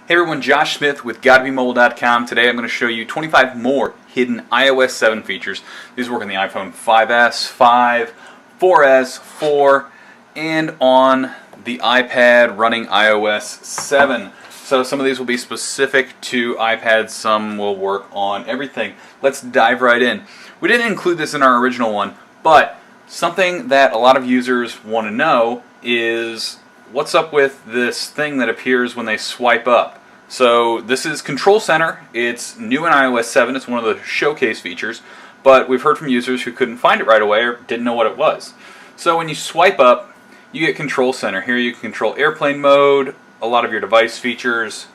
Hey everyone, Josh Smith with GottaBeMobile.com. Today I'm going to show you 25 more hidden iOS 7 features. These work on the iPhone 5S, 5, 4S, 4, and on the iPad running iOS 7. So some of these will be specific to iPads, some will work on everything. Let's dive right in. We didn't include this in our original one, but something that a lot of users want to know is what's up with this thing that appears when they swipe up. So this is Control Center. It's new in iOS 7. It's one of the showcase features, but we've heard from users who couldn't find it right away or didn't know what it was. So when you swipe up, you get Control Center. Here you can control airplane mode, a lot of your device features,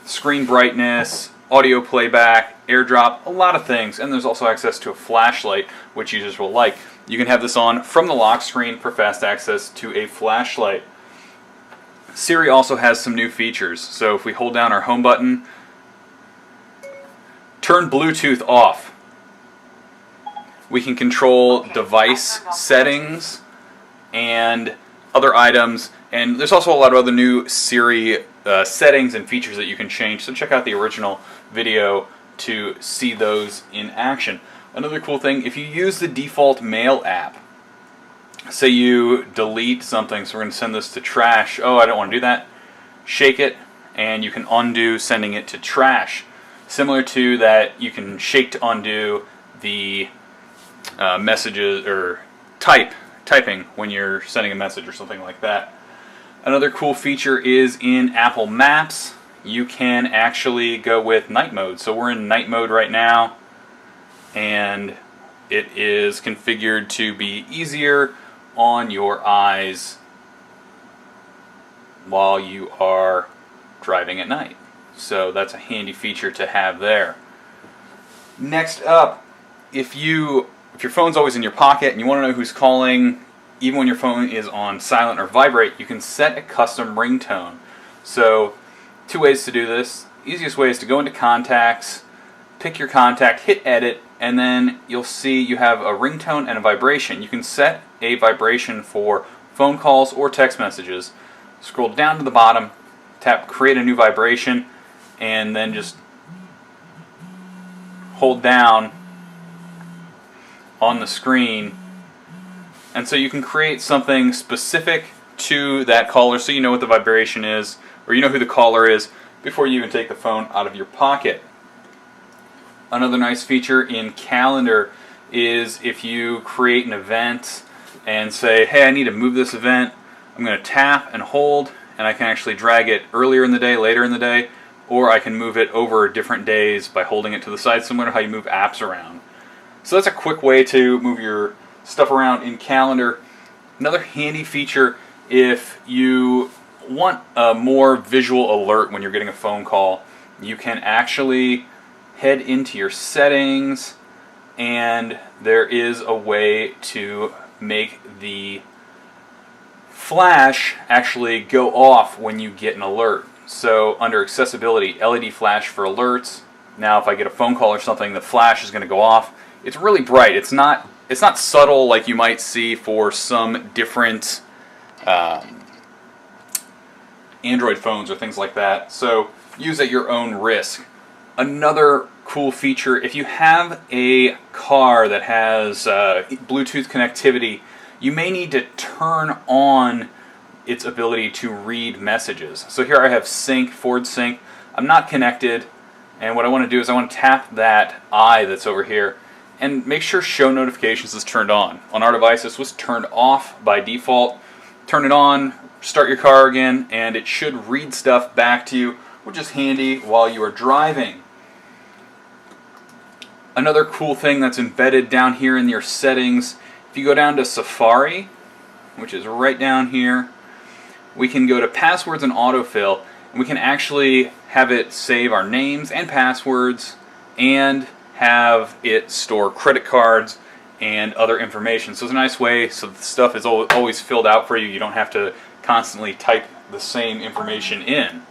screen brightness, audio playback, AirDrop, a lot of things, and there's also access to a flashlight, which users will like. You can have this on from the lock screen for fast access to a flashlight. Siri also has some new features. So if we hold down our home button, turn Bluetooth off. We can control device settings and other items, and there's also a lot of other new Siri settings and features that you can change, so check out the original video to see those in action. Another cool thing, if you use the default Mail app, say you delete something, so we're going to send this to trash. Oh, I don't want to do that. Shake it, and you can undo sending it to trash. Similar to that, you can shake to undo the messages or typing when you're sending a message or something like that. Another cool feature is in Apple Maps, you can actually go with night mode. So we're in night mode right now, and it is configured to be easier on your eyes while you are driving at night. So that's a handy feature to have there. Next up, if your phone's always in your pocket and you want to know who's calling, even when your phone is on silent or vibrate, you can set a custom ringtone. So two ways to do this. Easiest way is to go into contacts, pick your contact, hit edit, and then you'll see you have a ringtone and a vibration. You can set a vibration for phone calls or text messages. Scroll down to the bottom, tap create a new vibration, and then just hold down on the screen. And so you can create something specific to that caller so you know what the vibration is, or you know who the caller is, before you even take the phone out of your pocket. Another nice feature in Calendar is if you create an event and say, hey, I need to move this event, I'm going to tap and hold, and I can actually drag it earlier in the day, later in the day, or I can move it over different days by holding it to the side, similar to how you move apps around. So that's a quick way to move your stuff around in Calendar. Another handy feature, if you want a more visual alert when you're getting a phone call, you can actually head into your settings, and there is a way to make the flash actually go off when you get an alert. So under accessibility, LED flash for alerts. Now if I get a phone call or something, the flash is going to go off. It's really bright. It's not subtle like you might see for some different Android phones or things like that. So use at your own risk. Another cool feature, if you have a car that has Bluetooth connectivity, you may need to turn on its ability to read messages. So here I have Sync, Ford Sync. I'm not connected, and what I want to do is I want to tap that eye that's over here and make sure Show Notifications is turned on. On our device, this was turned off by default. Turn it on, start your car again, and it should read stuff back to you, which is handy while you are driving. Another cool thing that's embedded down here in your settings, if you go down to Safari, which is right down here, we can go to passwords and autofill, and we can actually have it save our names and passwords and have it store credit cards and other information. So it's a nice way so the stuff is always filled out for you. You don't have to constantly type the same information in.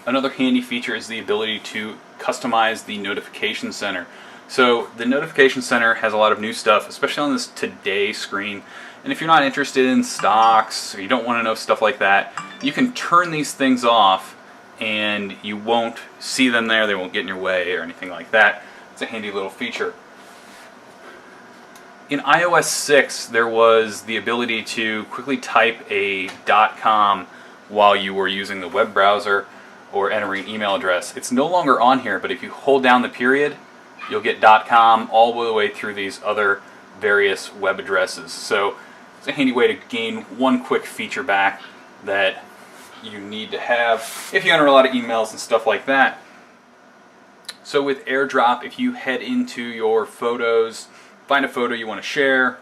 Another handy feature is the ability to customize the notification center. So the notification center has a lot of new stuff, especially on this Today screen. And if you're not interested in stocks or you don't want to know stuff like that, you can turn these things off and you won't see them there, they won't get in your way or anything like that. It's a handy little feature. In iOS 6, there was the ability to quickly type a .com while you were using the web browser or entering an email address. It's no longer on here, but if you hold down the period, you'll get .com all the way through these other various web addresses. So it's a handy way to gain one quick feature back that you need to have if you enter a lot of emails and stuff like that. So with AirDrop, if you head into your photos, find a photo you want to share,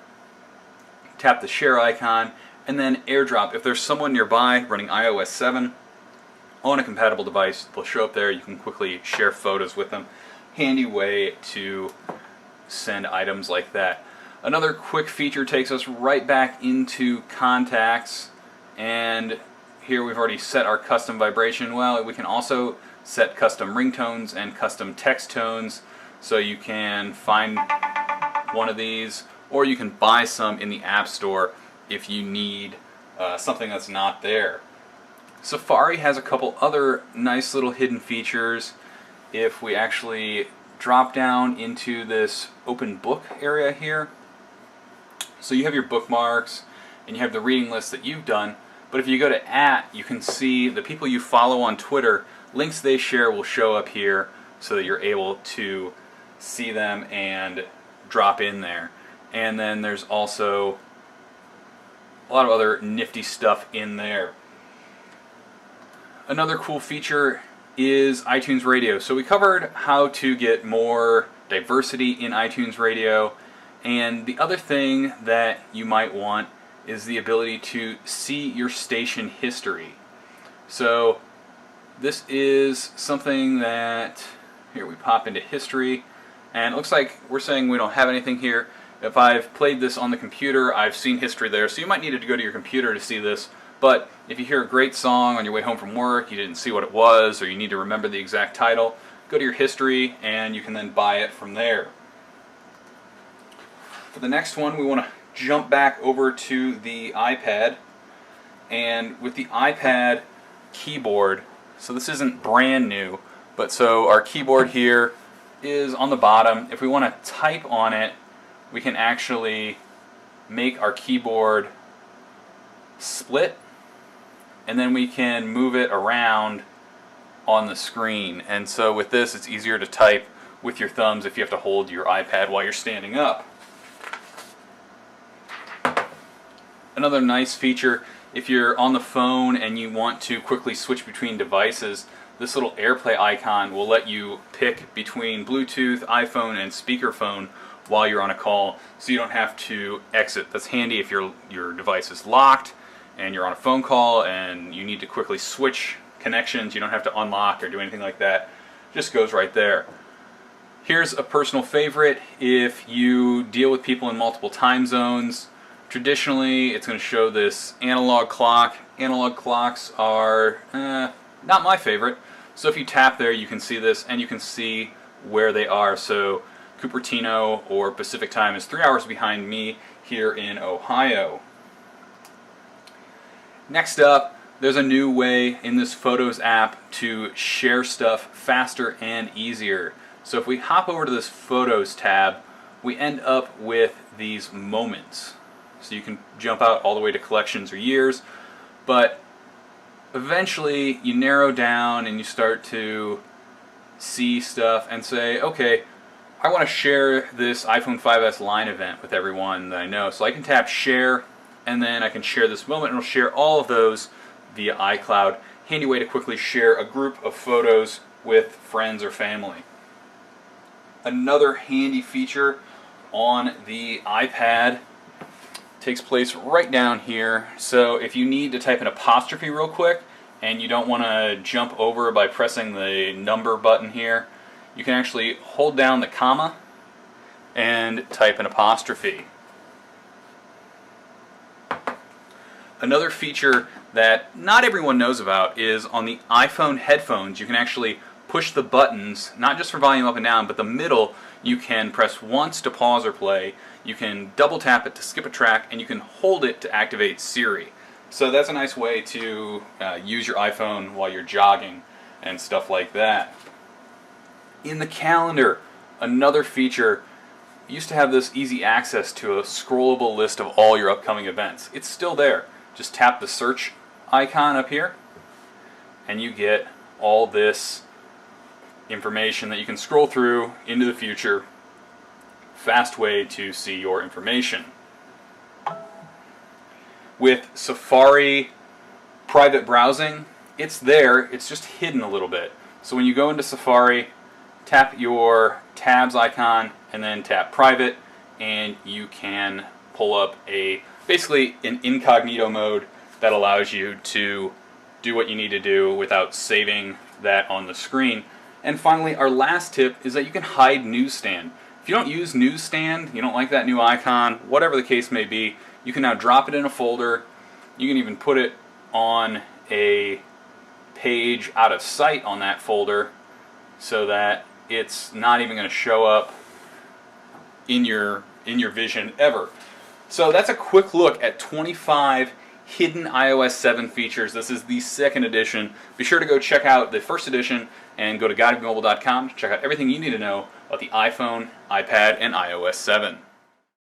tap the share icon, and then AirDrop. If there's someone nearby running iOS 7 on a compatible device, they'll show up there. You can quickly share photos with them. Handy way to send items like that. Another quick feature takes us right back into contacts, and here we've already set our custom vibration. Well, we can also set custom ringtones and custom text tones, so you can find one of these, or you can buy some in the App Store if you need something that's not there. Safari has a couple other nice little hidden features. If we actually drop down into this open book area here, so you have your bookmarks and you have the reading list that you've done, but if you go to @ you can see the people you follow on Twitter, links they share will show up here so that you're able to see them and drop in there. And then there's also a lot of other nifty stuff in there. Another cool feature is iTunes Radio. So we covered how to get more diversity in iTunes Radio, and the other thing that you might want is the ability to see your station history. So this is something that, here we pop into history, and it looks like we're saying we don't have anything here. If I've played this on the computer, I've seen history there, so you might need to go to your computer to see this. But if you hear a great song on your way home from work, you didn't see what it was, or you need to remember the exact title, go to your history and you can then buy it from there. For the next one, we want to jump back over to the iPad, and with the iPad keyboard, so this isn't brand new, but so our keyboard here is on the bottom. If we want to type on it, we can actually make our keyboard split, and then we can move it around on the screen. And so with this, it's easier to type with your thumbs if you have to hold your iPad while you're standing up. Another nice feature, if you're on the phone and you want to quickly switch between devices, this little AirPlay icon will let you pick between Bluetooth, iPhone, and speakerphone while you're on a call, so you don't have to exit. That's handy if your device is locked and you're on a phone call and you need to quickly switch connections. You don't have to unlock or do anything like that. It just goes right there. Here's a personal favorite. If you deal with people in multiple time zones, traditionally it's going to show this analog clock. Analog clocks are not my favorite. So if you tap there, you can see this and you can see where they are. So Cupertino or Pacific time is 3 hours behind me here in Ohio. Next up, there's a new way in this Photos app to share stuff faster and easier. So if we hop over to this Photos tab, we end up with these moments. So you can jump out all the way to collections or years, but eventually you narrow down and you start to see stuff and say, okay, I want to share this iPhone 5S line event with everyone that I know. So I can tap share, and then I can share this moment, and it'll share all of those via iCloud. Handy way to quickly share a group of photos with friends or family. Another handy feature on the iPad takes place right down here. So if you need to type an apostrophe real quick and you don't want to jump over by pressing the number button here, you can actually hold down the comma and type an apostrophe. Another feature that not everyone knows about is on the iPhone headphones, you can actually push the buttons, not just for volume up and down, but the middle you can press once to pause or play, you can double tap it to skip a track, and you can hold it to activate Siri. So that's a nice way to use your iPhone while you're jogging. and stuff like that. In the calendar, another feature, you used to have this easy access to a scrollable list of all your upcoming events. It's still there. Just tap the search icon up here and you get all this information that you can scroll through into the future. Fast way to see your information. With Safari private browsing, it's there, it's just hidden a little bit. So when you go into Safari, tap your tabs icon and then tap private, and you can pull up basically an incognito mode that allows you to do what you need to do without saving that on the screen. And finally, our last tip is that you can hide Newsstand. If you don't use Newsstand, you don't like that new icon, whatever the case may be, you can now drop it in a folder. You can even put it on a page out of sight on that folder so that it's not even going to show up in your vision ever. So that's a quick look at 25 hidden iOS 7 features. This is the second edition. Be sure to go check out the first edition and go to GottaBeMobile.com to check out everything you need to know about the iPhone, iPad, and iOS 7.